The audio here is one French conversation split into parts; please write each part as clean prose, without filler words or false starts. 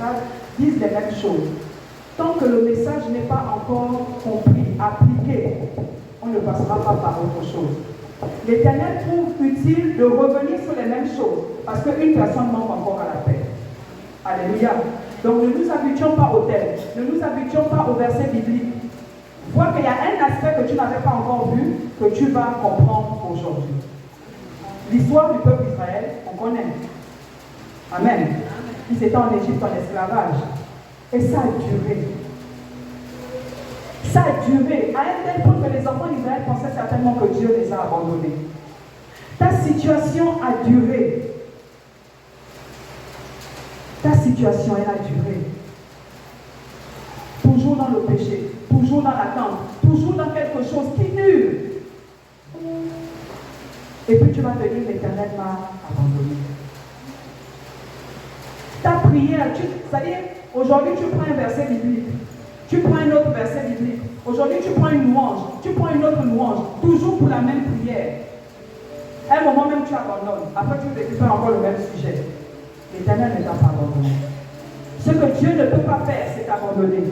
message disent les mêmes choses. Tant que le message n'est pas encore compris, appliqué, on ne passera pas par autre chose. L'Éternel trouve utile de revenir sur les mêmes choses parce qu'une personne manque encore à la paix. Alléluia. Donc ne nous habituons pas au thème, ne nous habituons pas au verset biblique. Vois qu'il y a un aspect que tu n'avais pas encore vu, que tu vas comprendre aujourd'hui. L'histoire du peuple d'Israël, on connaît. Amen. Ils étaient en Égypte en esclavage. Et ça a duré. Ça a duré à un tel point que les enfants d'Israël pensaient certainement que Dieu les a abandonnés. Ta situation a duré. Ta situation, elle a duré. Toujours dans le péché, toujours dans l'attente, toujours dans quelque chose qui dure. Et puis tu vas te dire, l'Éternel m'a abandonné. Ta prière, c'est-à-dire, aujourd'hui tu prends un verset biblique, tu prends un autre verset biblique, aujourd'hui tu prends une louange, tu prends une autre louange, toujours pour la même prière. À un moment même tu abandonnes, après tu récupères encore le même sujet. L'Éternel ne t'a pas abandonné. Ce que Dieu ne peut pas faire, c'est t'abandonner.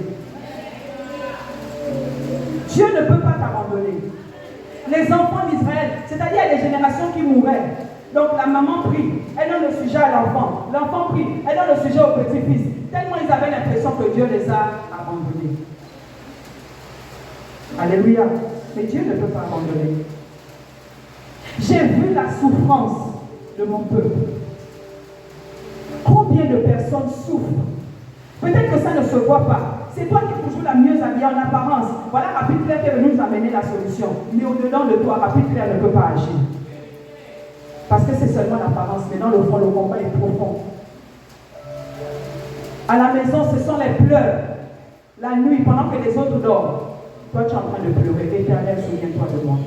Dieu ne peut pas t'abandonner. Les enfants d'Israël, c'est-à-dire les générations qui mouraient. Donc la maman prie, elle donne le sujet à l'enfant. L'enfant prie, elle donne le sujet au petit-fils. Tellement ils avaient l'impression que Dieu les a abandonnés. Alléluia. Mais Dieu ne peut pas abandonner. J'ai vu la souffrance de mon peuple. Combien de personnes souffrent? Peut-être que ça ne se voit pas. C'est toi qui es toujours la mieux habillée en apparence. Voilà Rapide Claire qui est venu nous amener la solution. Mais au-dedans de toi, Rapide Claire ne peut pas agir. Parce que c'est seulement l'apparence. Mais dans le fond, le combat est profond. À la maison, ce sont les pleurs. La nuit, pendant que les autres dorment. Toi, tu es en train de pleurer. Éternel, souviens-toi de moi.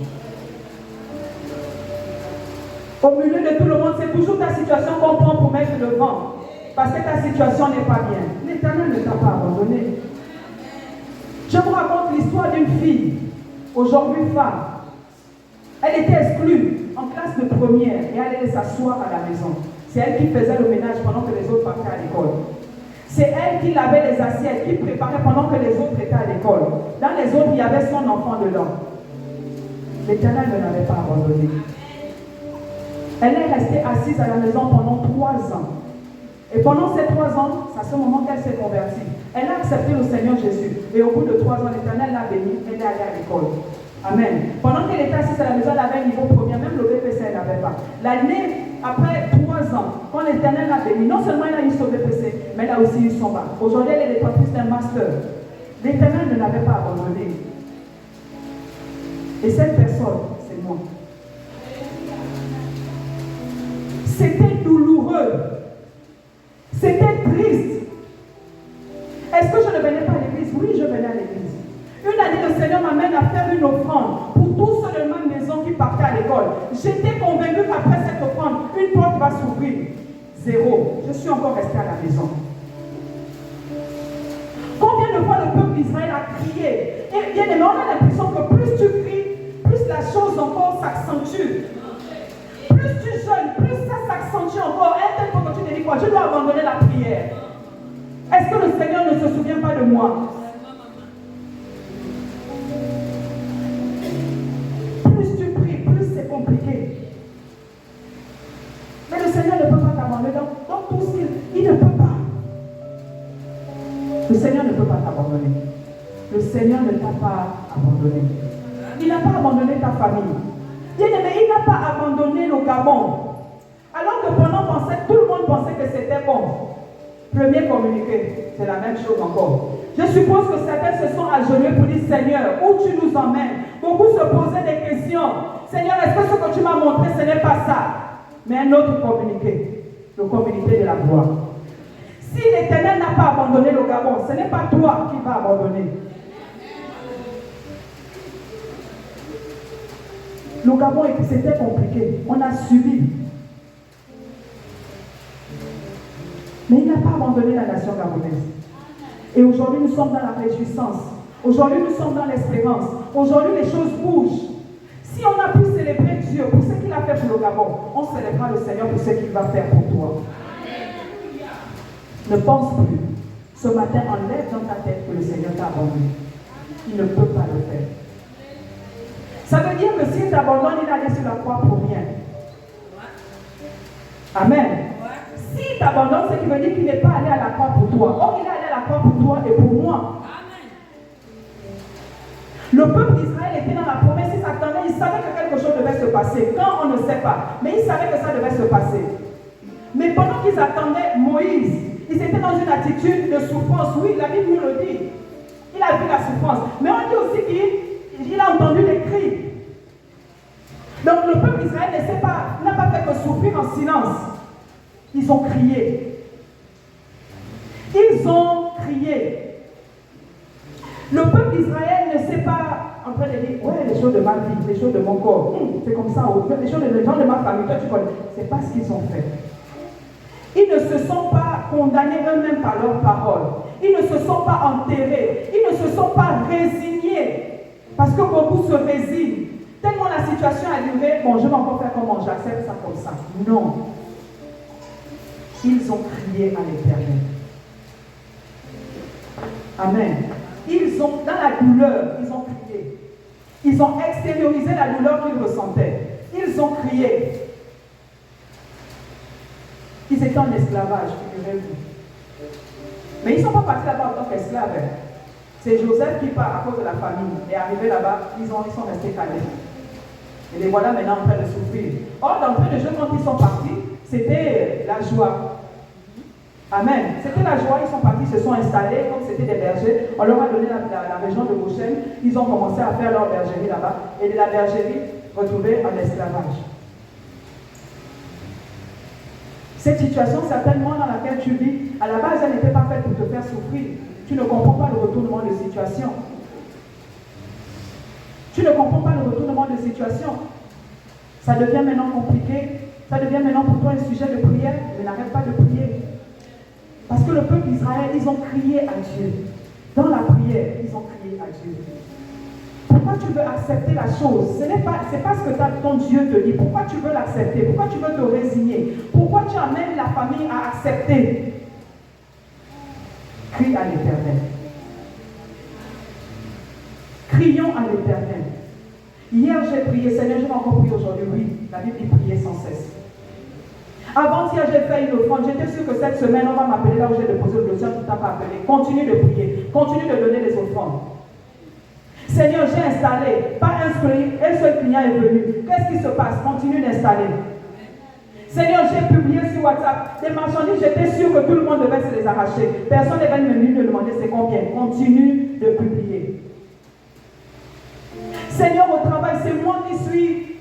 Au milieu de tout le monde, c'est toujours ta situation qu'on prend pour mettre devant. Parce que ta situation n'est pas bien. L'Éternel ne t'a pas abandonné. Je vous raconte l'histoire d'une fille, aujourd'hui femme. Elle était exclue en classe de première et elle allait s'asseoir à la maison. C'est elle qui faisait le ménage pendant que les autres partaient à l'école. C'est elle qui lavait les assiettes, qui préparait pendant que les autres étaient à l'école. Dans les autres, il y avait son enfant dedans. L'Éternel ne l'avait pas abandonnée. Elle est restée assise à la maison pendant 3 ans. Et pendant ces 3 ans, c'est à ce moment qu'elle s'est convertie. Elle a accepté le Seigneur Jésus. Et au bout de 3 ans, l'Éternel l'a bénie. Elle est allée à l'école. Amen. Pendant qu'elle était assise à la maison, elle avait un niveau premier. Même le BPC, elle n'avait pas. L'année après 3 ans, quand l'Éternel l'a bénie, non seulement elle a eu son BPC, mais elle a aussi eu son bac. Aujourd'hui, elle est détentrice d'un master. L'Éternel ne l'avait pas abandonnée. Et cette personne, c'est moi. C'était douloureux. C'était triste. Est-ce que je ne venais pas à l'église? Oui, je venais à l'église. Une année, le Seigneur m'amène à faire une offrande pour tous ceux de ma maison qui partaient à l'école. J'étais convaincue qu'après cette offrande, une porte va s'ouvrir. 0. Je suis encore restée à la maison. Combien de fois le peuple d'Israël a crié? Et bien aimé, on a l'impression que plus tu cries, plus la chose encore s'accentue. Plus tu jeûnes, plus ça s'accentue encore. Et tel que tu te dis quoi? Je dois abandonner la prière. Est-ce que le Seigneur ne se souvient pas de moi? Plus tu pries, plus c'est compliqué. Mais le Seigneur ne peut pas t'abandonner dans tout ce qu'il ne peut pas. Le Seigneur ne peut pas t'abandonner. Le Seigneur ne t'a pas abandonné. Il n'a pas abandonné ta famille. Bien-aimé, il n'a pas abandonné le Gabon. Alors que pendant tout le monde pensait que c'était bon. Premier communiqué, c'est la même chose encore. Je suppose que certains se sont agenouillés pour dire, Seigneur, où tu nous emmènes? Beaucoup se posaient des questions. Seigneur, est-ce que ce que tu m'as montré, ce n'est pas ça? Mais un autre communiqué, le communiqué de la gloire. Si l'Éternel n'a pas abandonné le Gabon, ce n'est pas toi qui vas abandonner. Le Gabon, c'était compliqué. On a subi. Mais il n'a pas abandonné la nation gabonaise. Et aujourd'hui, nous sommes dans la réjouissance. Aujourd'hui, nous sommes dans l'espérance. Aujourd'hui, les choses bougent. Si on a pu célébrer Dieu pour ce qu'il a fait pour le Gabon, on célébrera le Seigneur pour ce qu'il va faire pour toi. Ne pense plus Ce matin, enlève dans ta tête que le Seigneur t'a abandonné. Il ne peut pas le faire. Ça veut dire que s'il t'abandonne, il est allé sur la croix pour rien. Amen. S'il t'abandonne, c'est qu'il veut dire qu'il n'est pas allé à la croix pour toi. Or, il est allé à la croix pour toi et pour moi. Le peuple d'Israël était dans la promesse, il s'attendait, il savait que quelque chose devait se passer. Quand on ne sait pas, mais il savait que ça devait se passer. Mais pendant qu'ils attendaient Moïse, ils étaient dans une attitude de souffrance. Oui, la Bible nous le dit. Il a vu la souffrance. Mais on dit aussi qu'il a entendu les cris. Donc le peuple d'Israël n'a pas fait que souffrir en silence. Ils ont crié. Ils ont crié. Le peuple d'Israël ne s'est pas en train de dire, ouais, les choses de ma vie, les choses de mon corps, c'est comme ça, les choses des gens de ma famille, toi tu connais. C'est pas ce qu'ils ont fait. Ils ne se sont pas condamnés eux-mêmes par leurs paroles. Ils ne se sont pas enterrés. Ils ne se sont pas résignés. Parce que beaucoup se résignent. Tellement la situation a duré, bon, je vais encore faire comment, j'accepte ça comme ça. Non. Ils ont crié à l'Éternel. Amen. Ils ont, dans la douleur, ils ont crié. Ils ont extériorisé la douleur qu'ils ressentaient. Ils ont crié. Ils étaient en esclavage, figurez-vous. Mais ils ne sont pas partis là-bas en tant qu'esclaves. C'est Joseph qui part à cause de la famine. Et arrivé là-bas, ils sont restés calés. Et les voilà maintenant en train de souffrir. Or, d'entrée de jeu, quand ils sont partis, c'était la joie. Amen. C'était la joie, ils sont partis, se sont installés, comme c'était des bergers. On leur a donné la région de Goshen. Ils ont commencé à faire leur bergerie là-bas. Et de la bergerie, retrouvée en esclavage. Cette situation, certainement dans laquelle tu vis, à la base, elle n'était pas faite pour te faire souffrir. Tu ne comprends pas le retournement de situation. Tu ne comprends pas le retournement de situation. Ça devient maintenant compliqué. Ça devient maintenant pour toi un sujet de prière. Mais n'arrête pas de prier. Parce que le peuple d'Israël, ils ont crié à Dieu. Dans la prière, ils ont crié à Dieu. Pourquoi tu veux accepter la chose? Ce n'est pas ce que ton Dieu te dit. Pourquoi tu veux l'accepter? Pourquoi tu veux te résigner? Pourquoi tu amènes la famille à accepter? Crie à l'Éternel. Crions à l'Éternel. Hier, j'ai prié. Seigneur, je vais encore prier aujourd'hui. Oui, la Bible dit prier sans cesse. Avant-hier, j'ai fait une offrande. J'étais sûre que cette semaine, on va m'appeler là où j'ai déposé le dossier. Tu ne t'as pas appelé. Continue de prier. Continue de donner les offrandes. Seigneur, j'ai installé. Pas un seul client est venu. Qu'est-ce qui se passe? Continue d'installer. Seigneur, j'ai publié sur WhatsApp des marchandises. J'étais sûre que tout le monde devait se les arracher. Personne n'est venu me demander c'est combien. Continue de publier. Seigneur, au travail, c'est moi qui suis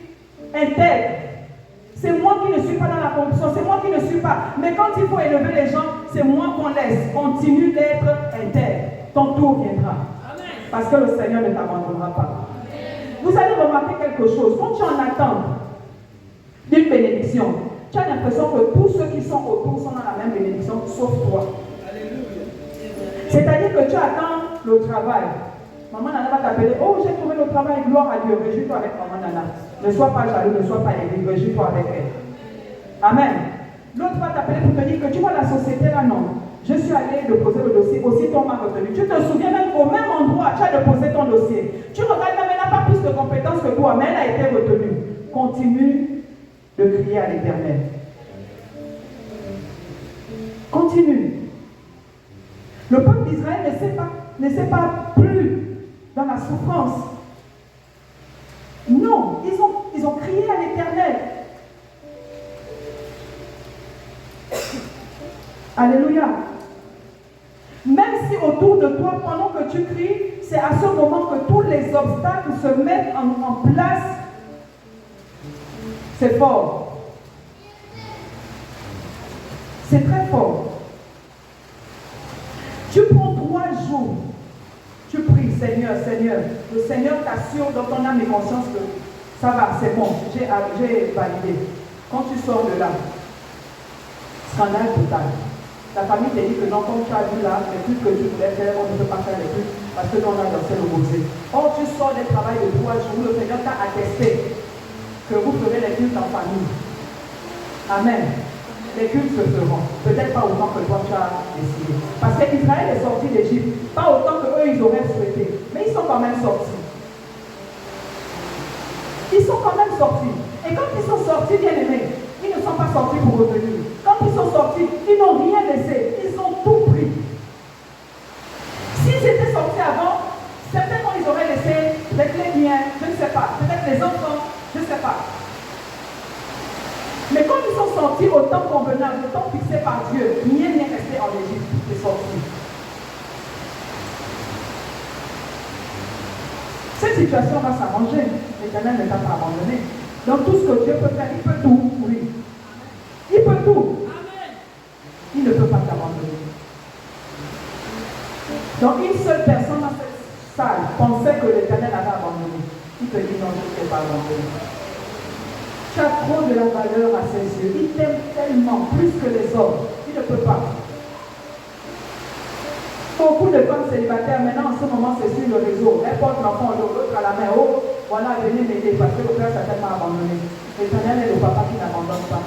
intègre. C'est moi qui ne suis pas dans la corruption, c'est moi qui ne suis pas. Mais quand il faut élever les gens, c'est moi qu'on laisse. Continue d'être intègre. Ton tour viendra. Amen. Parce que le Seigneur ne t'abandonnera pas. Amen. Vous allez remarquer quelque chose. Quand tu en attends d'une bénédiction, tu as l'impression que tous ceux qui sont autour sont dans la même bénédiction, sauf toi. C'est-à-dire que tu attends le travail. Maman Nana va t'appeler. Oh, j'ai trouvé le travail, gloire à Dieu. Réjouis-toi avec Maman Nana. Ne sois pas jaloux, ne sois pas aigri. Réjouis-toi avec elle. Amen. L'autre va t'appeler pour te dire que tu vois la société là, non. Je suis allé déposer le dossier. Aussitôt, on m'a retenu. Tu te souviens même qu'au même endroit, tu as déposé ton dossier. Tu regardes même, elle n'a pas plus de compétences que toi, mais elle a été retenue. Continue de crier à l'Éternel. Continue. Le peuple d'Israël ne s'est pas plus dans la souffrance. Non, ils ont crié à l'Éternel. Alléluia. Même si autour de toi, pendant que tu cries, c'est à ce moment que tous les obstacles se mettent en place. C'est fort. C'est très fort. Tu prends 3 jours. Tu pries, Seigneur, Seigneur. Le Seigneur t'assure dans ton âme et conscience que ça va, c'est bon, j'ai validé. Quand tu sors de là, scandale total. Ta famille te dit que non, comme tu as vu là, les trucs que tu voulais faire, on ne peut pas faire les trucs parce que nous on a dansé le bosé. Or, tu sors des travail de 3 jours, le Seigneur t'a attesté que vous ferez les cultes en famille. Amen. les cultes se feront. Peut-être pas autant que toi tu as décidé. Parce qu'Israël est sorti d'Égypte, pas autant qu'eux ils auraient souhaité. Mais ils sont quand même sortis. Ils sont quand même sortis. Et quand ils sont sortis, bien aimés, ils ne sont pas sortis pour revenir. Quand ils sont sortis, ils n'ont rien laissé. Ils ont tout pris. S'ils étaient sortis avant, certainement ils auraient laissé peut-être les biens, je ne sais pas, peut-être les enfants, je ne sais pas. Mais quand ils sont sortis au temps convenable, au temps fixé par Dieu, rien n'est resté en Égypte, tout est sorti. Cette situation va s'arranger. L'Éternel ne t'a pas abandonné. Donc tout ce que Dieu peut faire, il peut tout, oui. Il peut tout. Il ne peut pas t'abandonner. Donc une seule personne dans cette salle pensait que l'Éternel avait abandonné. Il te dit non, je ne t'ai pas abandonné. Tu as trop de la valeur à ses yeux. Il t'aime tellement, plus que les hommes. Il ne peut pas. Beaucoup de femmes célibataires, maintenant en ce moment, c'est sur le réseau. Elles portent l'enfant, l'autre à la main. Oh, voilà, venez m'aider parce que le père s'est tellement abandonné. L'Éternel est le papa qui n'abandonne pas.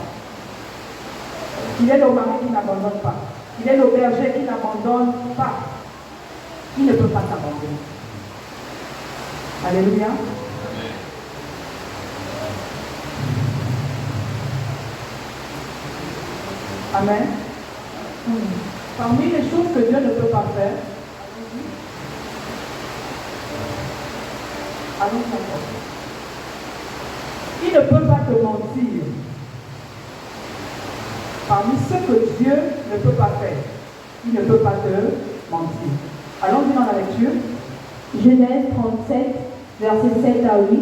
Il est le mari qui n'abandonne pas. Il est le berger qui n'abandonne pas. Il ne peut pas t'abandonner. Alléluia. Amen. Parmi les choses que Dieu ne peut pas faire, allons encore. Il ne peut pas te mentir. Parmi ce que Dieu ne peut pas faire, il ne peut pas te mentir. Allons-y dans la lecture. Genèse 37, versets 7 à 8.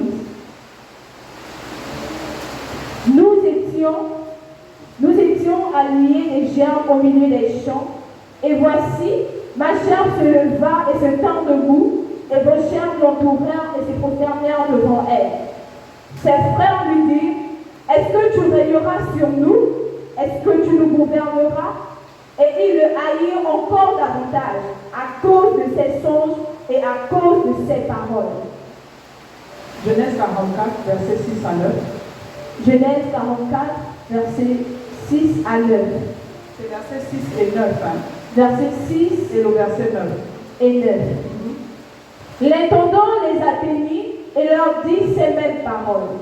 Nous étions à lier des gerbes au milieu des champs, et voici, ma gerbe se leva et se tint debout, et vos gerbes l'entourèrent et se prosternèrent devant elle. Ses frères lui dirent, est-ce que tu régneras sur nous? Est-ce que tu nous gouverneras? Et ils le haïrent encore davantage, à cause de ses songes et à cause de ses paroles. Genèse 44, versets 6 à 9. Genèse 44, versets 6 à 9. C'est versets 6 et 9. Hein? Verset 6 et le verset 9. Et 9. L'intendant les atteignit et leur dit ces mêmes paroles.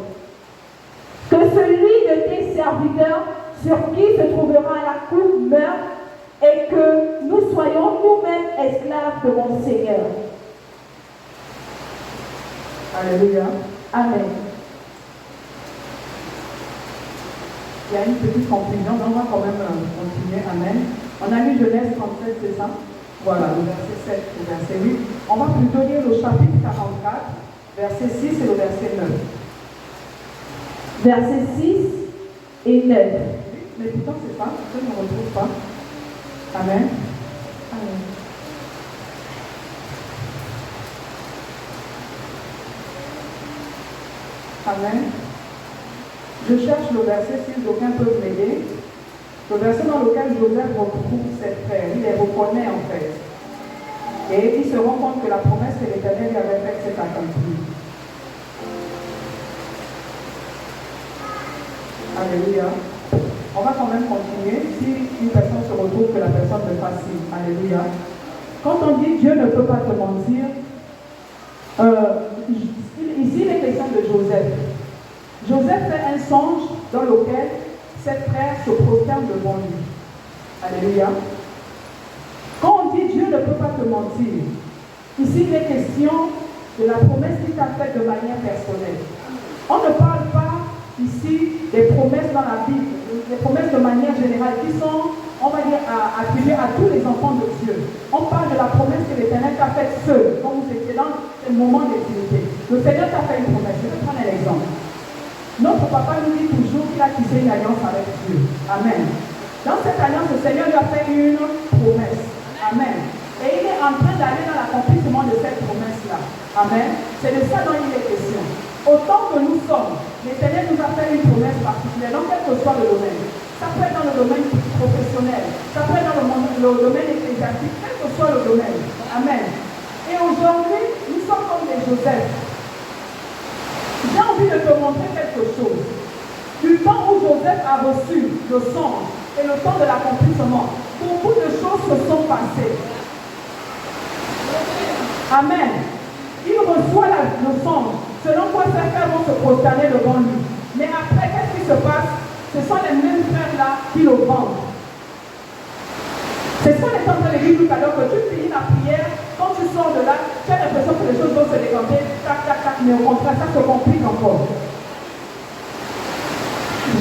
Que celui de tes serviteurs sur qui se trouvera la coupe meure et que nous soyons nous-mêmes esclaves de mon Seigneur. Alléluia. Amen. Il y a une petite confusion, mais on va quand même continuer. Amen. On a lu Genèse 37, c'est ça? Voilà, le verset 7 et verset 8. On va plutôt lire le chapitre 44, verset 6 et le verset 9. Verset 6 et 9. Mais pourtant, c'est ça, je ne retrouve pas. Amen. Amen. Amen. Je cherche le verset si d'aucuns peuvent m'aider. Le verset dans lequel Joseph retrouve ses frères, il les reconnaît en fait. Et il se rend compte que la promesse que l'Éternel lui avait faite s'est accomplie. Alléluia. On va quand même continuer. Si une personne se retrouve, que la personne me fasse signe. Alléluia. Quand on dit Dieu ne peut pas te mentir, ici il est question de Joseph. Joseph fait un songe dans lequel ses frères se prosternent devant lui. Alléluia. Quand on dit Dieu ne peut pas te mentir, ici il est question de la promesse qu'il t'a faite de manière personnelle. On ne parle pas ici des promesses dans la Bible, des promesses de manière générale qui sont, on va dire, attribuées à tous les enfants de Dieu. On parle de la promesse que l'Éternel t'a faite seul, quand vous étiez dans le moment d'intimité. Le Seigneur t'a fait une promesse. Je vais prendre un exemple. Notre papa nous dit toujours qu'il a tissé une alliance avec Dieu. Amen. Dans cette alliance, le Seigneur lui a fait une promesse. Amen. Et il est en train d'aller dans l'accomplissement de cette promesse-là. Amen. C'est de ça dont il est question. Autant que nous sommes, l'Éternel nous a fait une promesse particulière, dans quel que soit le domaine. Ça peut être dans le domaine professionnel, ça peut être dans le domaine ecclésiastique, quel que soit le domaine. Amen. Et aujourd'hui, nous sommes comme des Joseph. J'ai envie de te montrer quelque chose. Du temps où Joseph a reçu le songe et le temps de l'accomplissement, beaucoup de choses se sont passées. Amen. Il reçoit le songe, selon quoi certains vont se prosterner devant lui. Mais après, qu'est-ce qui se passe? Ce sont les mêmes frères-là qui le vendent. C'est ce qu'on est en train de dire tout à l'heure, que tu finis la prière, quand tu sors de là, tu as l'impression que les choses vont se décanter, tac, tac, tac, mais au contraire, ça se complique encore.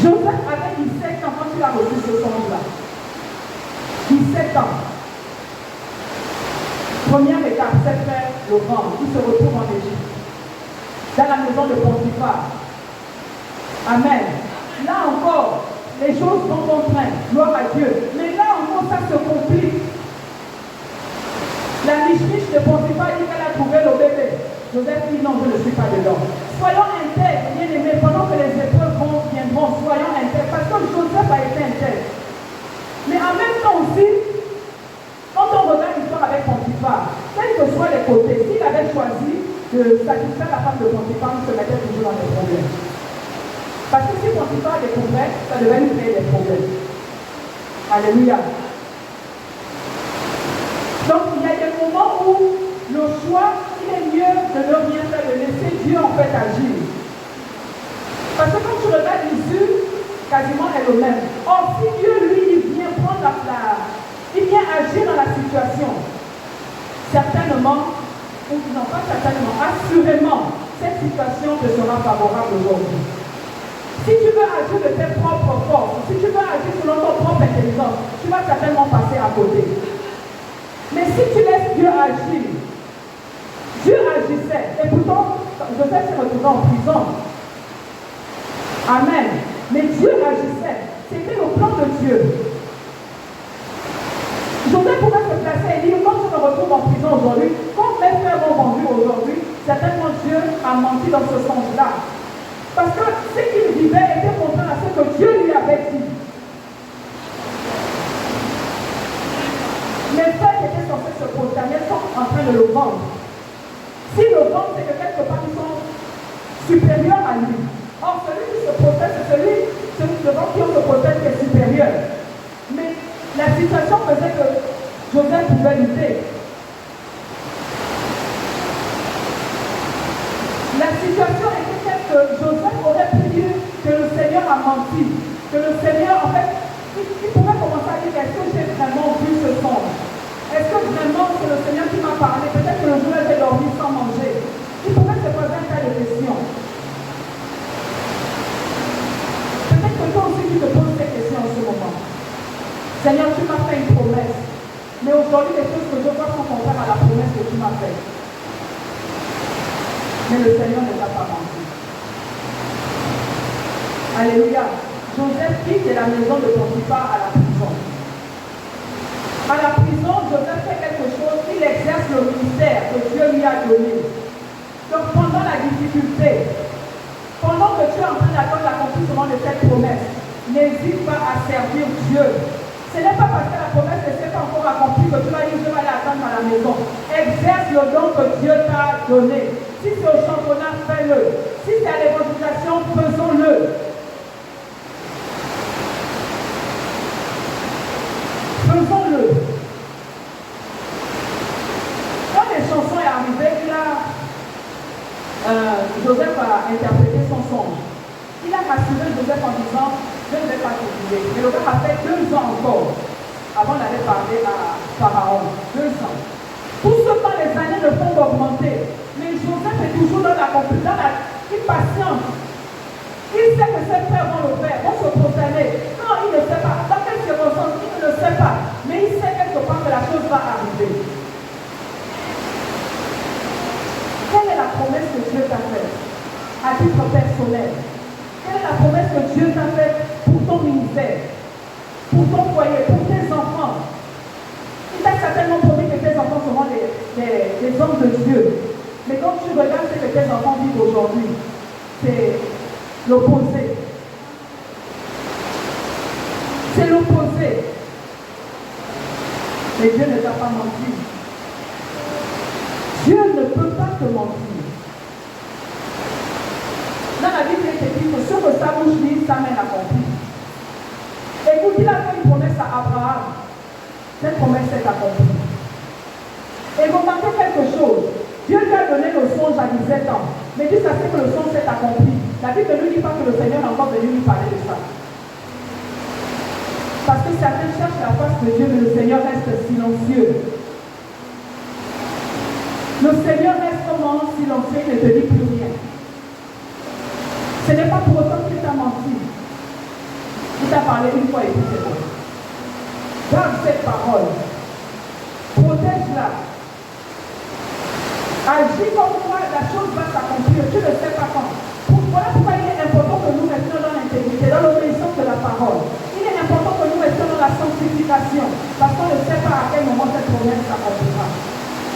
Joseph avait 17 ans quand il a reçu ce songe-là. 17 ans. Première étape, c'est frère le vent, qui se retrouve en Égypte, dans la maison de Potiphar. Amen. Là encore, les choses vont bon train, gloire à Dieu. Mais là encore, ça se complique. La niche de Potiphar dit qu'elle a trouvé le bébé. Joseph dit non, je ne suis pas dedans. Soyons intègres, bien aimés, pendant que les épreuves viendront, soyons intègres, parce que Joseph a été intègre. Mais en même temps aussi, quand on regarde l'histoire avec Potiphar, quels que soient les côtés, s'il avait choisi de satisfaire la femme de Potiphar, il se mettait toujours dans des problèmes. Parce que si Potiphar découvrait, ça devait lui créer des problèmes. Alléluia. Donc il y a des moments où le choix, il est mieux de ne rien faire, de laisser Dieu en fait agir. Parce que quand tu regardes l'issue, quasiment est le même. Or, si Dieu, lui, il vient prendre il vient agir dans la situation, certainement, ou non pas certainement, assurément, cette situation te sera favorable aujourd'hui. Si tu veux agir de tes propres forces, si tu veux agir selon ton propre intelligence, tu vas certainement passer à côté. Mais si tu laisses Dieu agir, Dieu agissait, et pourtant, Joseph s'est retrouvé en prison. Amen. Mais Dieu agissait. C'était le plan de Dieu. Joseph pouvait se placer et dire, quand je me retrouve en prison aujourd'hui, quand mes frères m'ont vendu aujourd'hui, certainement Dieu a menti dans ce sens-là. Parce que ce qu'il vivait était contraire à ce que Dieu lui avait dit. Les frères qui étaient censés se prosterner sont en train de le vendre. Si le vend, c'est que quelque part ils sont supérieurs à lui. Or, celui qui se protège, c'est celui devant qui on se protège qui est supérieur. Mais la situation faisait que Joseph pouvait lutter. La situation était telle que Joseph aurait pu dire que le Seigneur a menti. Que le Seigneur, en fait, il pouvait commencer à dire, est-ce que j'ai vraiment vu ce songe? Est-ce que vraiment c'est le Seigneur qui m'a parlé? Peut-être que le jour j'ai dormi sans manger. Il pouvait se poser un tas de questions. Peut-être que toi aussi tu te poses ces questions en ce moment. Seigneur, tu m'as fait une promesse. Mais aujourd'hui, les choses que je vois sont contraires à la promesse que tu m'as faite. Mais le Seigneur ne t'a pas menti. Alléluia. Joseph quitte la maison de Potiphar à la prison. À la prison, Joseph fait quelque chose, il exerce le ministère que Dieu lui a donné. Donc pendant la difficulté, pendant que tu es en train d'attendre l'accomplissement de cette promesse, n'hésite pas à servir Dieu. Ce n'est pas parce que la promesse ne s'est pas encore accomplie que tu vas dire je vais aller attendre à la maison. Exerce le don que Dieu t'a donné. Si c'est au championnat, fais-le. Si c'est à l'évangélisation, faisons-le. Faisons-le. Quand les chansons sont arrivées, Joseph a interprété son songe. Il a rassuré Joseph en disant, je ne vais pas t'oublier. Mais le gars a fait 2 ans encore avant d'aller parler à Pharaon. 2 ans. Tout ce temps, les années ne font qu'augmenter. Mais Joseph est toujours dans la compétence, il patiente. Il sait que ses frères vont le faire, vont se prosterner. Non, il ne sait pas. Dans quelles circonstances, il ne le sait pas. Mais il sait quelque part que la chose va arriver. Quelle est la promesse que Dieu t'a faite à titre personnel? Quelle est la promesse que Dieu t'a faite pour ton ministère, pour ton foyer, pour tes enfants? Il t'a certainement promis que tes enfants seront des hommes de Dieu. Mais quand tu regardes ce que tes enfants vivent aujourd'hui, c'est l'opposé. C'est l'opposé. Mais Dieu ne t'a pas menti. Dieu ne peut pas te mentir. Dans la Bible, il est écrit que ce que sa bouche dit, sa main l'accomplit. Écoute, il a fait une promesse. promesse à Abraham, cette promesse est accomplie. Et remarquez quelque chose. Dieu lui a donné le songe à 17 ans. Mais jusqu'à ce que le songe s'est accompli, la Bible ne nous dit pas que le Seigneur est encore venu lui parler de ça. Parce que certains cherchent la face de Dieu, mais le Seigneur reste silencieux. Le Seigneur reste comment silencieux, il ne te dit plus rien. Ce n'est pas pour autant qu'il t'a menti. Il t'a parlé une fois et puis c'est bon. Garde cette parole. Protège-la. Agis comme quoi la chose va s'accomplir. Tu ne sais pas quand. Voilà pourquoi il est important que nous restions dans l'intégrité, dans l'obéissance de la parole. Il est important que nous restions dans la sanctification. Parce qu'on ne sait pas à quel moment cette promesse s'accomplira.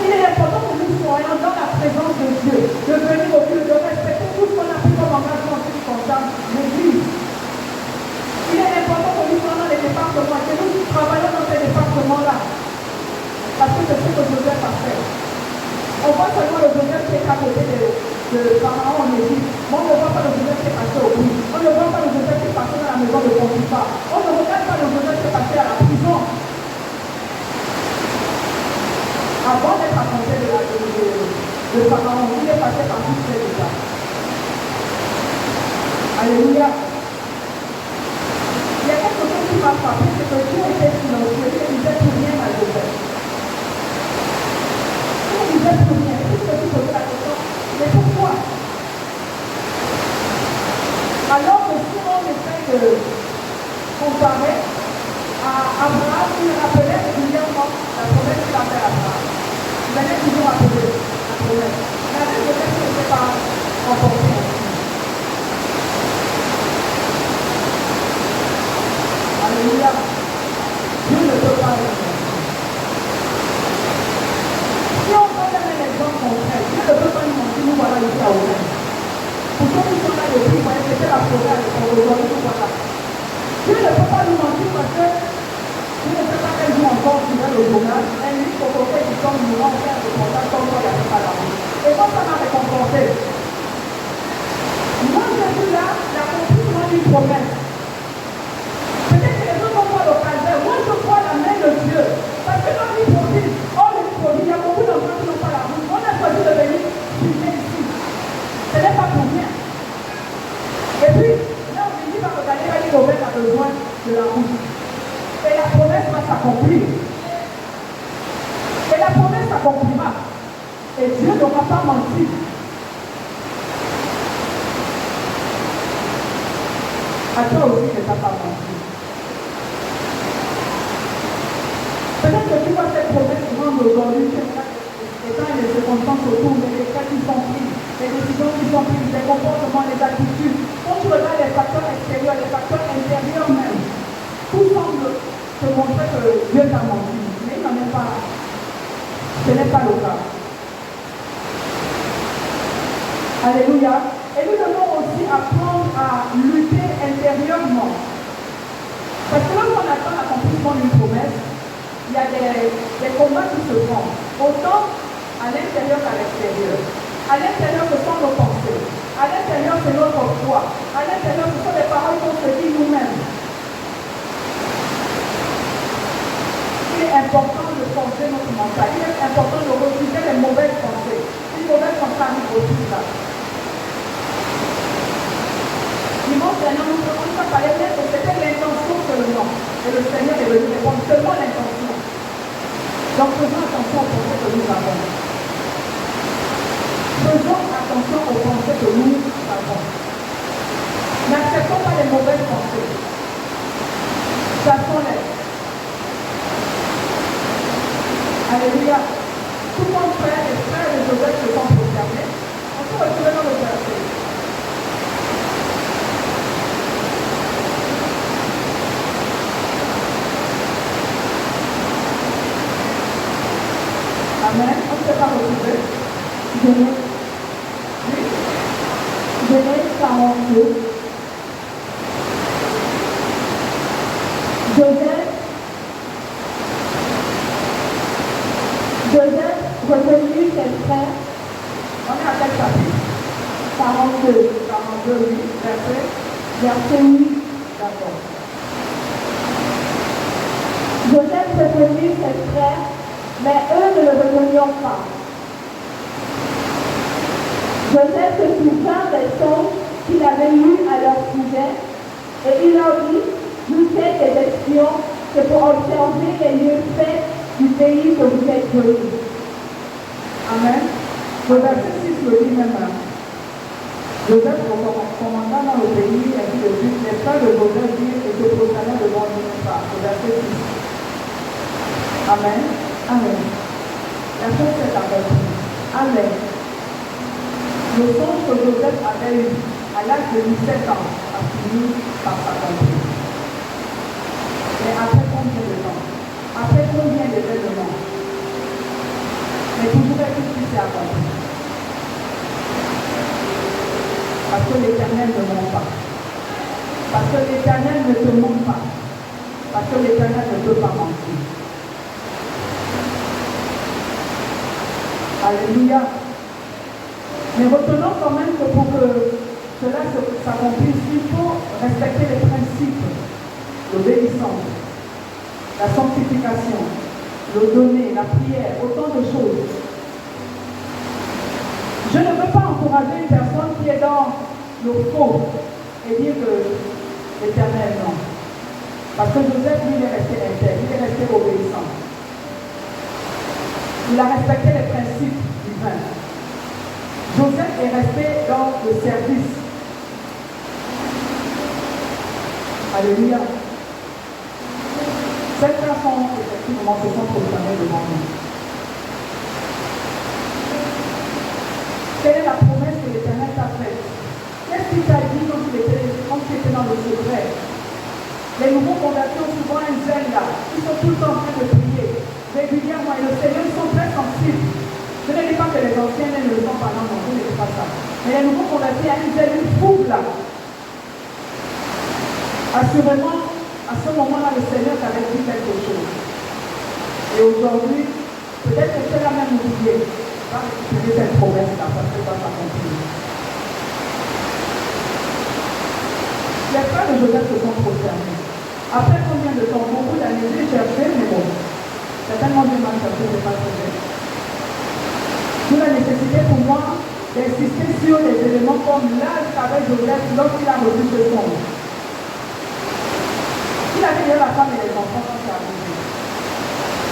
Il est important que nous soyons dans la présence de Dieu, de venir au Dieu, de respecter tout ce qu'on a pris comme engagement en ce qui concerne l'Église. Il est important que nous soyons dans les départements et que nous travaillons dans ces départements-là. Parce que c'est ce que Joseph a fait. On voit seulement le Joseph qui est à côté de Pharaon en Égypte. Mais on ne voit pas le Joseph qui est passé au puits. On ne voit pas le Joseph qui est passé dans la maison de Potiphar. On ne regarde pas le Joseph qui est passé à la prison. Avant d'être affronté de Pharaon, il est passé par toutes ces étapes. Alléluia. Il y a quelque chose qui m'a frappé, c'est que Dieu était silencieux, il ne disait plus rien à Joseph. Il ne disait plus rien. Et puis je me posais la question, mais pourquoi? Alors que si on essaie de comparer à Abraham, il rappelait régulièrement la promesse qu'il a faite à Abraham. Il venait toujours rappeler la promesse. Mais avec Joseph, il n'était pas emporté ainsi. Alléluia. Dieu ne peut pas le faire. Si on peut donner un exemple concret, Dieu ne peut pas nous mentir, nous voilà ici à Oren. Pour ceux qui sont là depuis, vous voyez, c'était la forêt à l'époque, aujourd'hui nous voilà. Dieu ne peut pas nous mentir parce que je ne sais pas quel jour encore tu vas le journal, un livre pour côté qui tombe, nous rend faire un reportage comme quoi il n'y avait pas l'amour. Et quand ça m'a réconforté, moi je suis là, l'accomplissement d'une promesse. Peut-être que les autres vont voir le calvaire. Moi, je crois la main de Dieu. Parce que dans l'hypocrisie, il y a beaucoup d'enfants qui n'ont pas la route. On a choisi de venir prier ici. Ce n'est pas pour rien. Et puis, là, on dit, va regarder, là, l'Église a besoin de la route. Et la promesse va s'accomplir. Et la promesse s'accomplira. Et Dieu n'aura pas menti. À toi aussi, il ne t'a pas menti. Peut-être que tu vois cette promesse grande aujourd'hui, tu es là, étant les circonstances autour, les faits qui sont pris, les décisions qui sont prises, les comportements, les attitudes. Quand tu regardes les facteurs extérieurs, les facteurs intérieurs même, tout semble te montrer que Dieu t'a menti. Mais il n'en est pas. Ce n'est pas le cas. Alléluia. Et nous devons aussi apprendre à lutter intérieurement. Parce que lorsqu'on attend l'accomplissement d'une promesse, il y a des combats qui se font, autant à l'intérieur qu'à l'extérieur. À l'intérieur, ce sont nos pensées. À l'intérieur, c'est notre foi. À l'intérieur, ce sont les paroles qu'on se dit nous-mêmes. Il est important de forger notre mental. Il est important de refuser les mauvaises pensées. Une mauvaise pensée nous refuse là. Dimanche dernier, nous avons parlé de c'était l'intention seulement. Et le Seigneur est venu répondre seulement l'intention. Donc faisons attention aux pensées que nous avons. Faisons attention aux pensées que nous avons. N'acceptons pas les mauvaises pensées. Chassons-les. Alléluia. Tout mon frère et frères de Joseph se sont proclamés. On se retrouve dans le verset. Amen. On ne s'est pas retrouvé. Genèse 42. Joseph reconnut ses frères. On est à quel chapitre? 42. 42, oui. Verset 8. D'accord. Joseph reconnut ses frères, mais eux ne le reconnurent pas. Joseph se souvint des songes qu'il avait eus à leur sujet, et il leur dit, vous êtes des espions, c'est pour observer les lieux faits du pays que vous êtes venus. Amen. Le verset 6 le dit même. Joseph, commandant dans le pays, ainsi de suite, les frères de Joseph dirent et se prosternèrent devant lui. Le verset 6. Amen. Amen. La chose s'est accomplie. Amen. Le songe que Joseph avait eu à l'âge de 17 ans a fini par s'accomplir. Mais après combien de temps? Après combien d'événements? Mais toujours est-il qu'il s'est accompli. Parce que l'Éternel ne ment pas. Parce que l'Éternel ne te ment pas. Parce que l'Éternel ne peut pas mentir. Alléluia. Mais retenons quand même que pour que cela s'accomplisse, il faut respecter les principes, l'obéissance, la sanctification, le donner, la prière, autant de choses. Je ne veux pas encourager une personne qui est dans le faux et dire que l'Éternel non. Parce que Joseph, lui, il est resté intègre, il est resté obéissant. Il a respecté les principes divins. Joseph est resté dans le service. Alléluia. Ces frères sont effectivement se sont proclamés devant nous. Quelle est la promesse que l'Éternel t'a faite? Qu'est-ce qu'il t'a dit quand tu étais dans le secret? Les nouveaux convertis ont souvent un zèle là. Ils sont tout le temps en train de prier régulièrement et le Seigneur, ils sont très sensibles. Je ne dis pas que les anciens ne le sont pas, non, je ne dis pas ça. Mais les nouveaux convertis, ils ont une fougue là. Assurément, à ce moment-là, le Seigneur t'avait dit quelque chose. Et aujourd'hui, peut-être que tu l'as même oublié. Va récupérer cette promesse-là, parce que ça s'accomplit. Les frères de Joseph se sont prosternés. Après combien de temps? Beaucoup d'années, j'ai cherché, mais bon. Certainement, Dieu m'a cherché, je n'ai pas trouvé. D'où la nécessité pour moi d'insister sur les éléments comme l'âge qu'avait Joseph lorsqu'il a reçu ce songe. Il avait déjà la femme et les enfants quand c'est arrivé.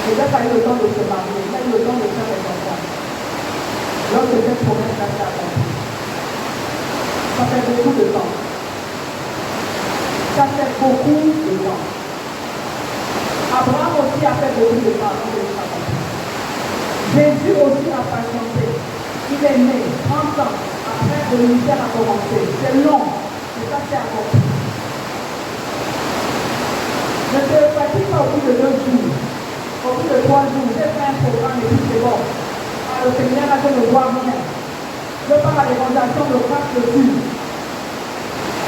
Joseph a eu le temps de se marier, il a eu le temps de faire les enfants. Lorsque cette promesse-là s'est accomplie. Ça fait beaucoup de temps. Ça fait beaucoup de temps. Abraham aussi a fait beaucoup de temps avant de s'accomplir. Jésus aussi a patienté. Il est né 30 ans après que le ministère a commencé. C'est long, mais ça s'est accompli. Ne te fatigue pas au bout de 2 jours, au bout de 3 jours. J'ai fait un programme et puis c'est bon. Le Seigneur a fait le voir rien. Je pars à l'évangélisation de grâce dessus.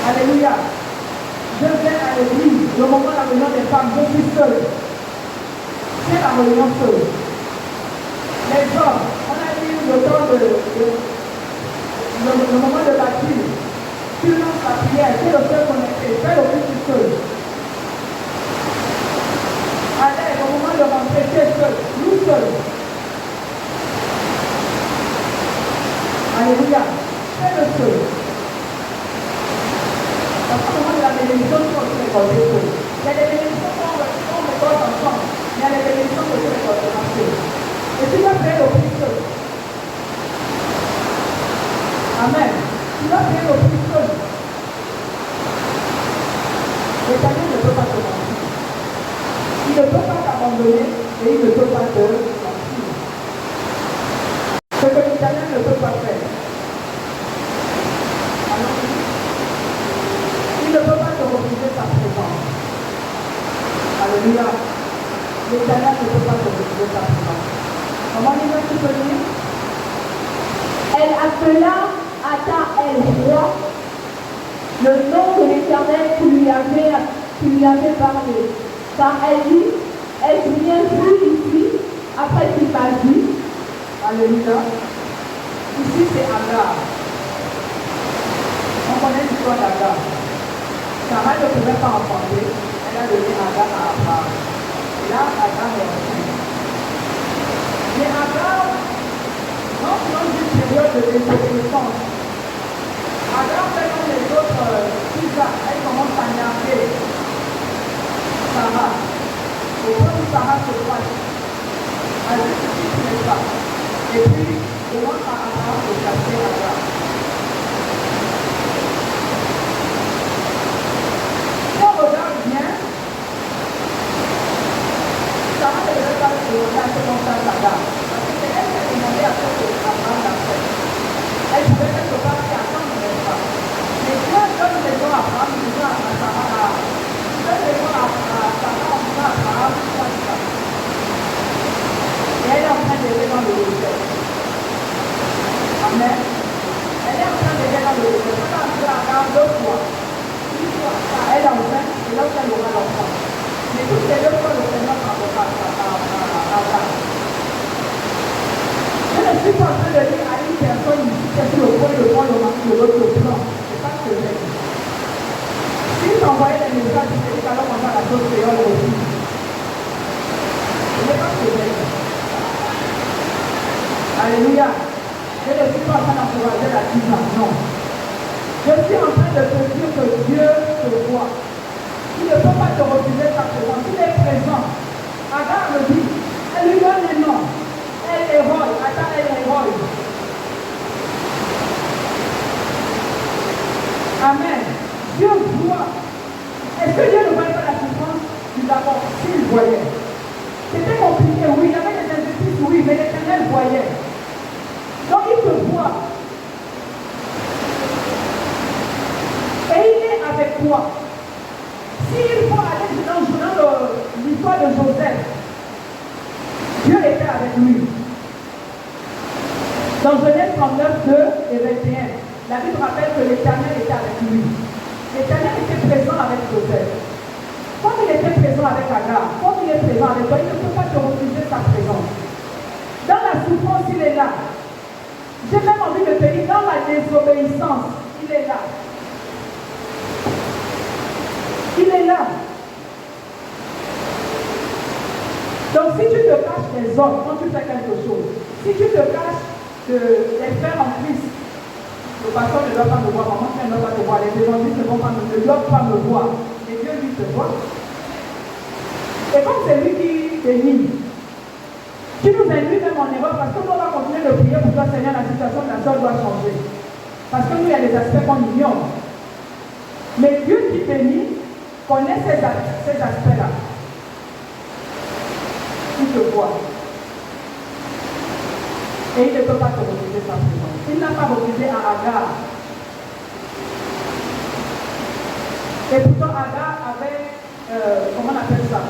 Alléluia. Je vais à l'église. Le moment de la réunion des femmes, je suis seule. C'est la réunion seule. Les hommes, on a eu le temps le moment de baptême. Tu lances la prière, c'est le seul connecté. Fais le plus seul. Allez, au moment de rentrer, tu es seul. Nous seuls. Alléluia. Fais le seul. Parce qu'au moment de la bénédiction, tu vas se récolter seul. Il y a des bénédictions qu'on récolte ensemble. Il y a des bénédictions que tu récoltes marcher. Et tu vas faire le prix seul. Amen. Tu vas faire le prix seul. L'Éternel ne peut pas te mentir. Il ne peut pas t'abandonner et il ne peut pas te mentir. Ce que l'Éternel ne peut pas faire. Alors, il ne peut pas te refuser sa présence. Alléluia. L'Éternel ne peut pas te refuser sa présence. Comment il va te dire? Elle appela Ata-El roi, le nom de l'Éternel qui lui avait parlé. Car elle dit, est-ce bien vu ici, après qu'il m'a dit? Alléluia. Ici c'est Agar. On connaît l'histoire d'Agar. Sarah ne pouvait pas enfanter. Elle a donné Agar à Abraham. là, Agar est enceinte. Mais Agar, dans une période de désobéissance, Agar fait comme les autres Isaac, elle commence à nerver Sarah. Au point où Sarah se fâche, elle dit ce qui ne plaît pas. Et puis, on commence à Agar de chasser Agar. Si on regarde bien, Sarah ne devait pas se regarder comme ça Agar. Parce que c'est elle qui a demandé à ce que Abraham l'a fait. Elle pouvait quelque part qui attendre, n'est-ce pas? Mais Dieu donne les gens à Abraham, il dit à Sarah, donne les gens à Sarah, on dit à Abraham, ça. Et elle est en train d'aider dans le désert. Amen. Elle est en train d'aider dans le désert. Elle a dit à Abraham 2 fois. Une fois, elle est enceinte, et là où elle aura l'enfant. Mais toutes les 2 fois, le Seigneur s'envoie à Abraham. Je ne suis pas en train de dire à une personne ici qui est sur le point de prendre le marché de l'autre plan. C'est pas ce que j'ai dit. Si vous envoyez des messages, vous savez qu'alors on va la chose créole aussi. Ce n'est pas ce que j'ai dit. Alléluia. Je ne suis pas en train d'encourager la distance, non. Je suis en train de te dire que Dieu te voit. Il ne peut pas te refuser sa présence. Il est présent. Agar me dit, elle lui donne un nom. Elle est héroïne. Attends, elle est héroïne. Amen. Dieu voit. Est-ce que Dieu ne voyait pas la souffrance du d'abord? S'il voyait. C'était compliqué, oui. Il y avait des injustices, oui, mais l'Éternel voyait. Donc il te voit. Et il est avec toi. S'il faut aller dans l'histoire de Joseph, Dieu était avec lui. Dans Genèse 39, 2 et 21, la Bible rappelle que l'Éternel était avec lui. L'Éternel était présent avec Joseph. Comme il était présent avec Agar, comme il est présent avec toi, il ne peut pas te refuser sa présence. Dans la souffrance, il est là. J'ai même envie de te dire, dans la désobéissance, il est là. Il est là. Donc si tu te caches des hommes quand tu fais quelque chose, si tu te caches des frères en Christ, le pasteur ne doit pas me voir, maman ne doit pas te voir, les évangélistes ne doivent pas me voir, mais Dieu lui te voit. Et comme c'est lui qui bénit, tu nous induis même en erreur parce que nous on va continuer de prier pour toi, Seigneur, la situation de la soeur doit changer. Parce que nous, il y a des aspects qu'on ignore. Mais Dieu qui bénit connaît ces aspects-là. Il te voit. Et il ne peut pas te refuser sa présence. Il n'a pas refusé à Agar. Et pourtant, Agar avait, comment on appelle ça?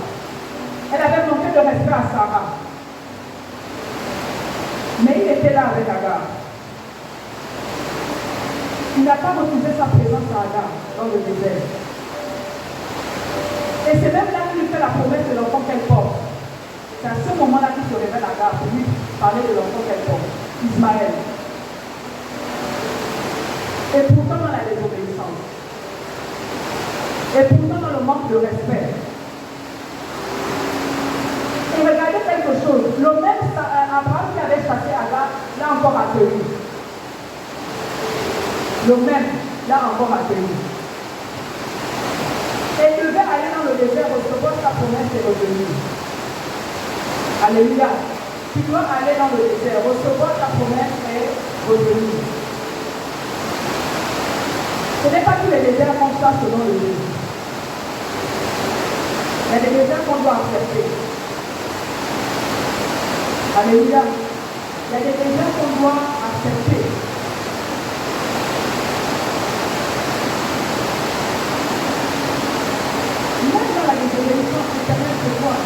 Elle avait manqué de respect à Sarah. Mais il était là avec Agar. Il n'a pas refusé sa présence à Agar dans le désert. Et c'est même là qu'il lui fait la promesse de l'enfant qu'elle porte. C'est à ce moment-là qu'il se révèle à Agar pour lui parler de l'enfant qu'elle porte, Ismaël. Et pourtant dans la désobéissance. Et pourtant dans le manque de respect. Et regardez quelque chose. Le même Abraham qui avait chassé Agar l'a encore accueilli. Le même l'a encore accueilli. Et il devait aller dans le désert recevoir sa promesse et revenir. Alléluia. Tu dois aller dans le désert, recevoir ta promesse et revenir. Ce n'est pas tous les déserts qu'on chasse selon le Dieu. Il y a des déserts qu'on doit accepter. Alléluia. Il y a des déserts qu'on doit accepter. Même dans la désobéissance, l'Éternel se voit.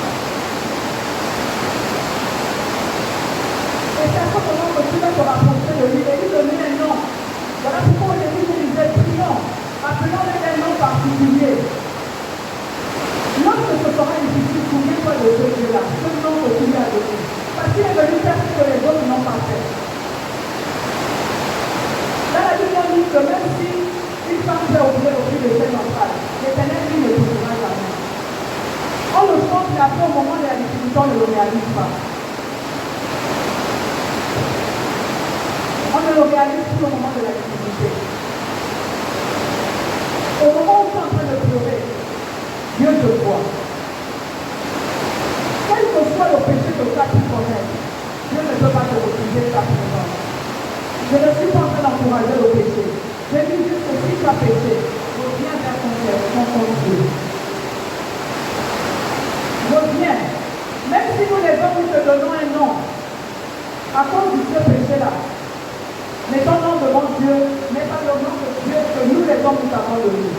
Et c'est à ce moment que tu vas te rapprocher de lui et lui donner un nom. Voilà pourquoi au début je disais prions, appelons-le un nom particulier. Lorsque ce sera difficile, souviens-toi de ce Dieu-là, ce nom que tu lui as donné. Parce qu'il est venu faire ce que les autres n'ont pas fait. qu'on ne le réalise pas. On ne le réalise plus au moment de la difficulté. Au moment où tu es en train de pleurer, Dieu te voit. Quel que soit le péché que tu as pu commettre, Dieu ne peut pas te refuser sa présence. Je ne suis pas en train d'encourager le péché. Je dis juste que si tu as péché, reviens vers ton Dieu. Reviens. Même si nous les hommes, nous te donnons un nom, à cause de ce péché-là, mais ton nom devant Dieu n'est pas le nom de Dieu que nous les hommes nous avons donné.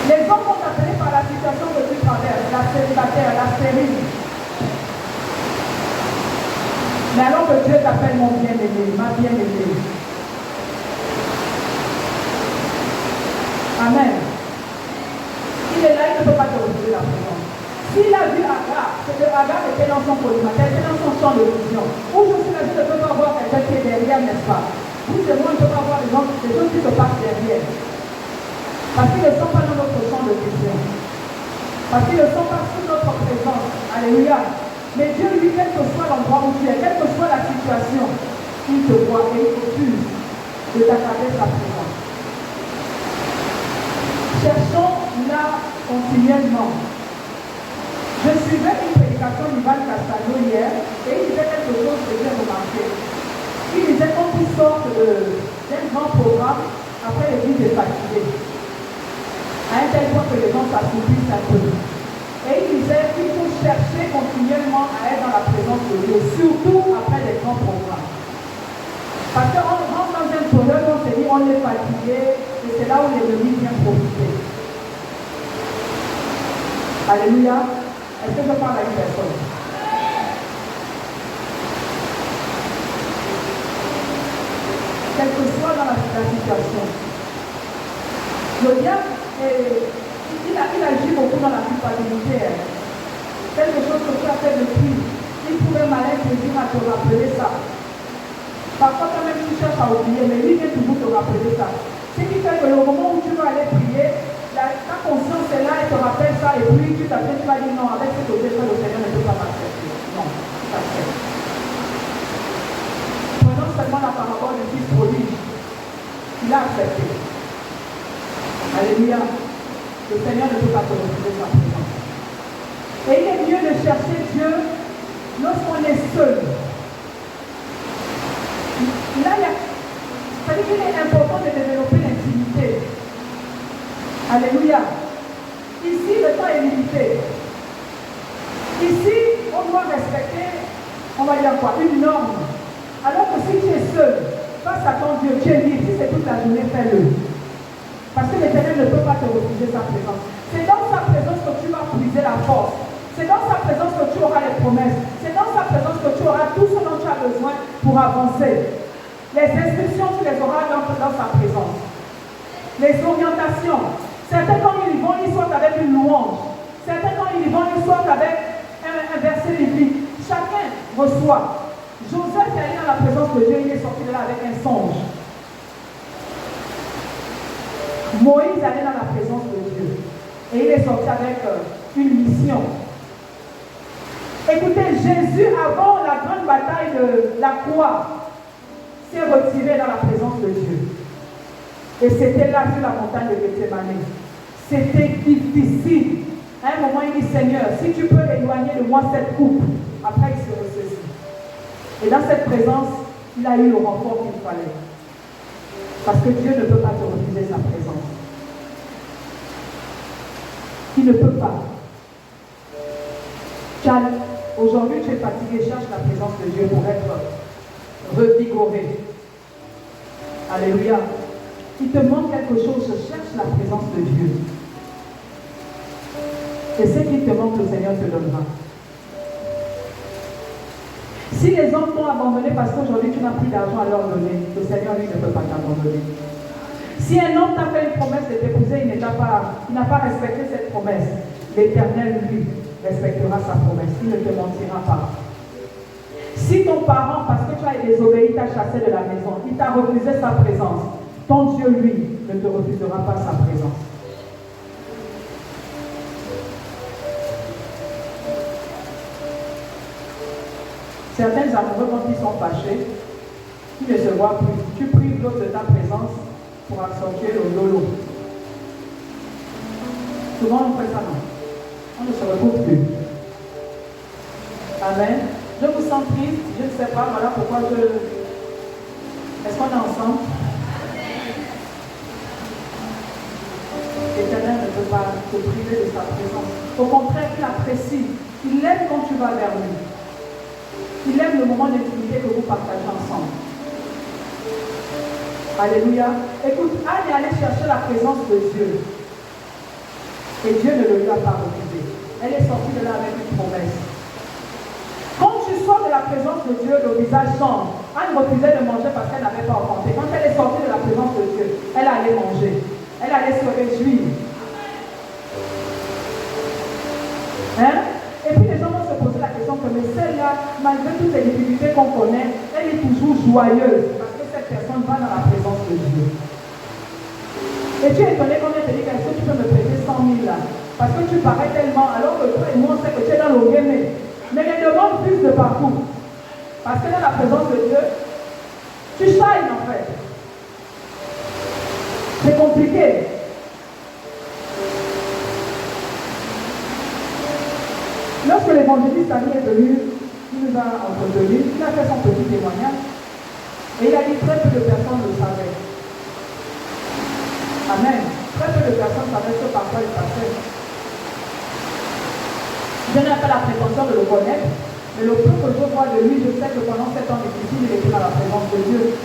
Les hommes sont appelés par la situation que tu traverses, la célibataire, la stérile. Mais alors que Dieu t'appelle mon bien-aimé, ma bien-aimée. Amen. Il est là, il ne peut pas te refuser la présence. S'il a vu Agar, c'est que Agar était dans son collimateur, était dans son champ de vision. Aujourd'hui, la vie ne peut pas voir quelqu'un qui est derrière, n'est-ce pas? Vous et moi, on ne peut pas voir les choses qui se passent derrière. Parce qu'ils ne sont pas dans notre champ de vision. Parce qu'ils ne sont pas sous notre présence. Alléluia. Mais Dieu, lui, quel que soit l'endroit où tu es, quelle que soit la situation, il te voit et il refuse de t'accaber sa présence. Cherchons-la continuellement. Je suivais une prédication d'Ivan Castagno hier et il disait quelque chose que j'ai remarqué. Il disait quand il sort d'un grand programme, après l'église est fatiguée. À un tel point que les gens s'assoupissent un peu. Et il disait qu'il faut chercher continuellement à être dans la présence de Dieu, surtout après les grands programmes. Parce qu'on rentre dans un période où on se dit on est fatigué et c'est là où l'ennemi vient profiter. Alléluia. Est-ce que je parle à une personne? Quelle que soit dans la situation. Le diable, il agit beaucoup dans la culpabilité. Quelque chose que tu as fait depuis, il pourrait malin plaisir à te rappeler ça. Parfois, quand même, tu cherches à oublier, mais lui vient toujours te rappeler ça. Ce qui fait que le moment où tu vas aller prier, ta conscience est là et te rappelle ça, et puis tu t'appelles, tu vas dire non, avec ce que j'ai fait, le Seigneur ne peut pas m'accepter. Non, tu t'acceptes. Prenons seulement la parabole du fils prodigue. Il a accepté. Alléluia. Le Seigneur ne peut pas te refuser sa présence. Et il est mieux de chercher Dieu lorsqu'on est seul. Là, c'est-à-dire qu'il est important de développer l'intimité. Alléluia. Ici, le temps est limité. Ici, on doit respecter, on va dire quoi, une norme. Alors que si tu es seul, face à ton Dieu, tu es libre. Si c'est toute la journée, fais-le. Parce que l'Éternel ne peut pas te refuser sa présence. C'est dans sa présence que tu vas puiser la force. C'est dans sa présence que tu auras les promesses. C'est dans sa présence que tu auras tout ce dont tu as besoin pour avancer. Les instructions, tu les auras dans sa présence. Les orientations. Certains, quand ils y vont, ils sortent avec une louange. Certains, quand ils y vont, ils sortent avec un verset biblique. Chacun reçoit. Joseph est allé dans la présence de Dieu, il est sorti de là avec un songe. Moïse allait dans la présence de Dieu. Et il est sorti avec une mission. Écoutez, Jésus, avant la grande bataille de la croix, s'est retiré dans la présence de Dieu. Et c'était là sur la montagne de Gethsémani. C'était difficile. À un moment, il dit, Seigneur, si tu peux éloigner de moi cette coupe, après il se ressaisit. Et dans cette présence, il a eu le renfort qu'il fallait. Parce que Dieu ne peut pas te refuser sa présence. Il ne peut pas. Aujourd'hui, tu es fatigué, cherche la présence de Dieu pour être revigoré. Alléluia. Il te manque quelque chose, cherche la présence de Dieu. Et ce qui te manque, le Seigneur te donnera. Si les hommes t'ont abandonné parce qu'aujourd'hui tu n'as plus d'argent à leur donner, le Seigneur lui ne peut pas t'abandonner. Si un homme t'a fait une promesse de t'épouser, il n'a pas respecté cette promesse, l'Éternel lui respectera sa promesse, il ne te mentira pas. Si ton parent, parce que tu as désobéi, t'a chassé de la maison, il t'a refusé sa présence, ton Dieu lui ne te refusera pas sa présence. Certains amoureux, quand ils sont fâchés, ils ne se voient plus. Tu prives l'autre de ta présence pour absorber le lolo. Souvent, on fait ça, non? On ne se retrouve plus. Amen. Je vous sens triste, je ne sais pas, voilà pourquoi je... Est-ce qu'on est ensemble? L'Éternel ne peut pas te priver de sa présence. Au contraire, il apprécie. Il aime quand tu vas vers lui. Il aime le moment d'intimité que vous partagez ensemble. Alléluia. Écoute, Anne est allée chercher la présence de Dieu. Et Dieu ne le lui a pas refusé. Elle est sortie de là avec une promesse. Quand tu sors de la présence de Dieu, le visage change. Anne refusait de manger parce qu'elle n'avait pas augmenté. Quand elle est sortie de la présence de Dieu, elle allait manger. Elle allait se réjouir. Hein? Et puis les gens vont se poser la question que mais celle-là, malgré toutes les difficultés qu'on connaît, elle est toujours joyeuse parce que cette personne va dans la présence de Dieu. Et tu es étonné quand on te dit est-ce que tu peux me prêter 100 000 là? Parce que tu parais tellement, alors que toi et moi on sait que tu es dans le game. Mais les demandes plus de partout. Parce que dans la présence de Dieu, tu shines en fait. C'est compliqué. Lorsque l'évangéliste ami est venu, il nous a entretenu, il a fait son petit témoignage. Et il a dit très peu de personnes le savaient. Amen. Très peu de personnes savaient ce par quoi il passait. Je n'ai pas la prétention de le connaître, mais le peu que je vois de lui, je sais que pendant 7 ans difficiles, il était dans la présence de Dieu.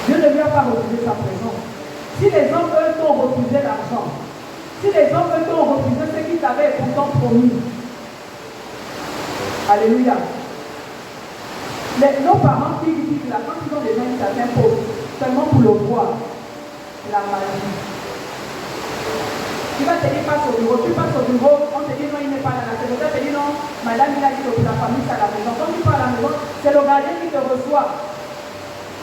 Dieu ne lui a pas refusé sa présence. Si les hommes, eux, t'ont refusé l'argent, si les hommes, eux, t'ont refusé ce qu'ils t'avaient pourtant promis. Alléluia. Nos parents qui disent là, quand ils ont déjà une certaine pause, seulement pour le voir, la maladie. Tu vas te dire, passe au bureau, tu passes au bureau, on te dit non, il n'est pas là. La secrétaire te dit non, madame, il a dit que la famille, c'est à la maison. Quand tu pars à la maison, c'est le gardien qui te reçoit.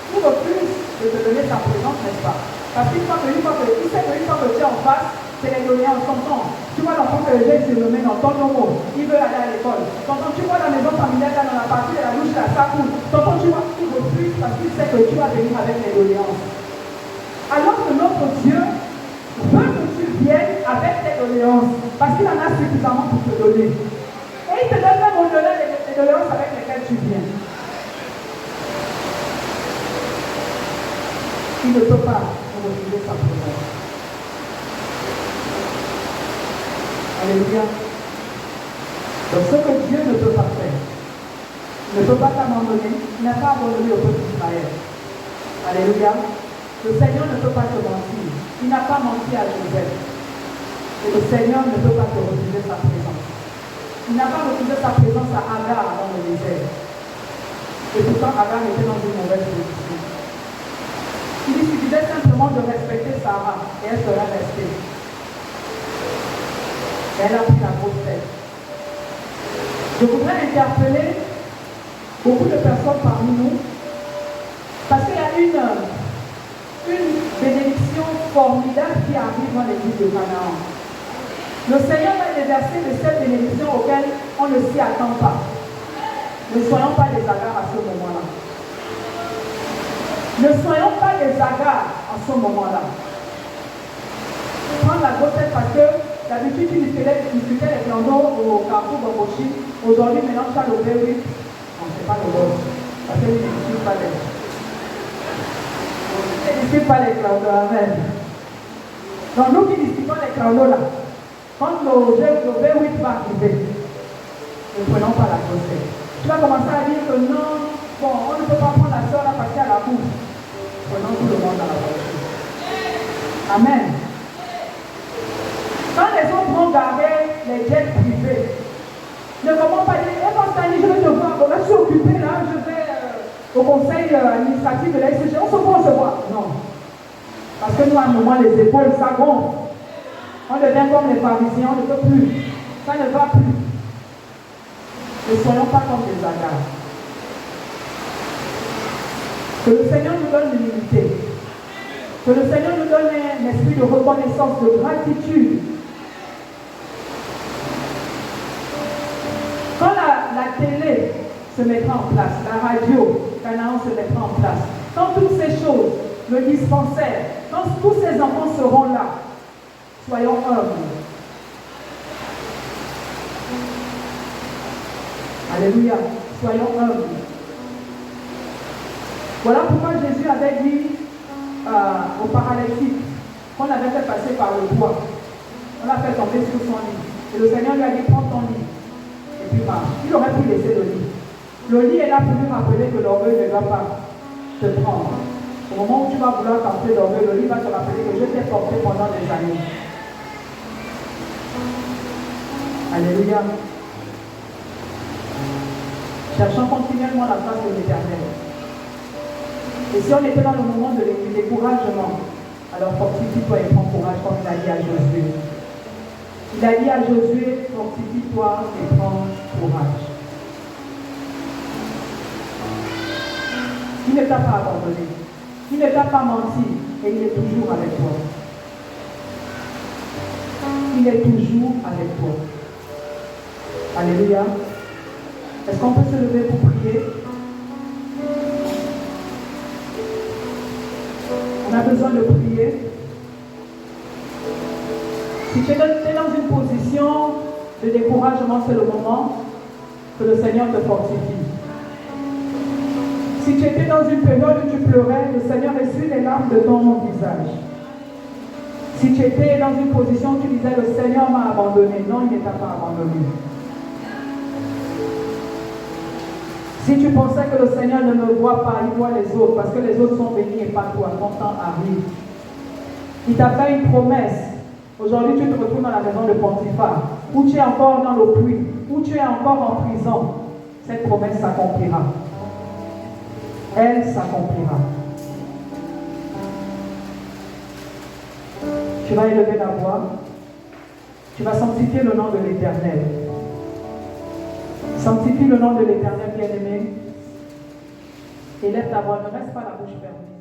Tu refuses de te donner sa présence, n'est-ce pas? Parce qu'il sait qu'une fois que tu es en face, c'est les données en son temps. Tu vois l'enfant que j'ai surnommé dans ton nom, il veut aller à l'école. Tonton, tu vois la maison familiale là dans la partie de la douche là, ça coule. Tonton, tu vois, il refuse parce qu'il sait que tu vas venir avec les doléances. Alors que notre Dieu veut que tu viennes avec tes doléances parce qu'il en a suffisamment pour te donner. Et il te donne même au-delà des doléances avec lesquelles tu viens. Il ne peut pas refuser sa présence. Alléluia. Donc ce que Dieu ne peut pas faire, ne peut pas t'abandonner, il n'a pas abandonné au peuple d'Israël. Alléluia. Le Seigneur ne peut pas te mentir. Il n'a pas menti à Joseph. Et le Seigneur ne peut pas te refuser sa présence. Il n'a pas refusé sa présence à Agar dans le désert. Et pourtant Agar était dans une mauvaise position. Il lui suffisait simplement de respecter Sarah et elle serait restée. Elle a pris la grosse tête. Je voudrais interpeller beaucoup de personnes parmi nous parce qu'il y a une bénédiction formidable qui arrive dans l'église de Canaan. Le Seigneur va déverser de cette bénédiction auquel on ne s'y attend pas. Ne soyons pas des hagards à ce moment-là. Ne soyons pas des hagards à ce moment-là. Prends la grosse tête parce que d'habitude, tu discutais les clandos au Carrefour Bambochi. Aujourd'hui, maintenant, tu as le V8. Non, ce n'est pas le boss. Parce qu'il ne discute pas les. Il ne discute pas les clandos. Amen. Donc, nous qui discutons les clandos là, quand le V8 va arriver, ne prenons pas la grosse tête. Tu vas commencer à dire que non, bon, on ne peut pas prendre la soeur là parce qu'elle a la boue. Prenons tout le monde dans la voiture. Amen. Quand les autres vont garder les jets privés, ne comment pas dire, eh bon, Stanley, je vais te voir, bon, là, je suis occupé, là, je vais au conseil administratif de la SCG, on se voit. Non. Parce que nous, à un moment, les épaules, ça gonfle. On devient comme les pharisiens, on ne peut plus. Ça ne va plus. Ne soyons pas comme des hagards. Que le Seigneur nous donne l'humilité. Que le Seigneur nous donne un esprit de reconnaissance, de gratitude. se mettra en place. La radio, Canaan se mettra en place. Quand toutes ces choses, le dispensaire, quand tous ces enfants seront là, soyons humbles. Alléluia. Soyons humbles. Voilà pourquoi Jésus avait dit au paralytique qu'on avait fait passer par le bois. On l'a fait tomber sur son lit. Et le Seigneur lui a dit, prends ton lit. Et puis marche. Il aurait pu laisser le lit. Le lit est là pour lui rappeler que l'orgueil ne doit pas te prendre. Au moment où tu vas vouloir tenter d'orgueil, le lit va te rappeler que je t'ai porté pendant des années. Alléluia. Cherchons continuellement la face de l'Éternel. Et si on était dans le moment de découragement, alors fortifie-toi et prends courage comme il a dit à Josué. Il a dit à Josué, fortifie-toi et prends courage. Il ne t'a pas abandonné. Il ne t'a pas menti et il est toujours avec toi. Il est toujours avec toi. Alléluia. Est-ce qu'on peut se lever pour prier? On a besoin de prier. Si tu es dans une position de découragement, c'est le moment que le Seigneur te fortifie. Si tu étais dans une période où tu pleurais, le Seigneur essuie les larmes de ton visage. Si tu étais dans une position où tu disais, le Seigneur m'a abandonné, non, il ne t'a pas abandonné. Si tu pensais que le Seigneur ne me voit pas, il voit les autres, parce que les autres sont bénis et pas toi, ton temps arrive. Il t'a fait une promesse. Aujourd'hui, tu te retrouves dans la maison de Potiphar, où tu es encore dans le puits, où tu es encore en prison. Cette promesse s'accomplira. Elle s'accomplira. Tu vas élever la voix. Tu vas sanctifier le nom de l'Éternel. Sanctifie le nom de l'Éternel, bien-aimé. Élève ta voix, ne reste pas la bouche fermée.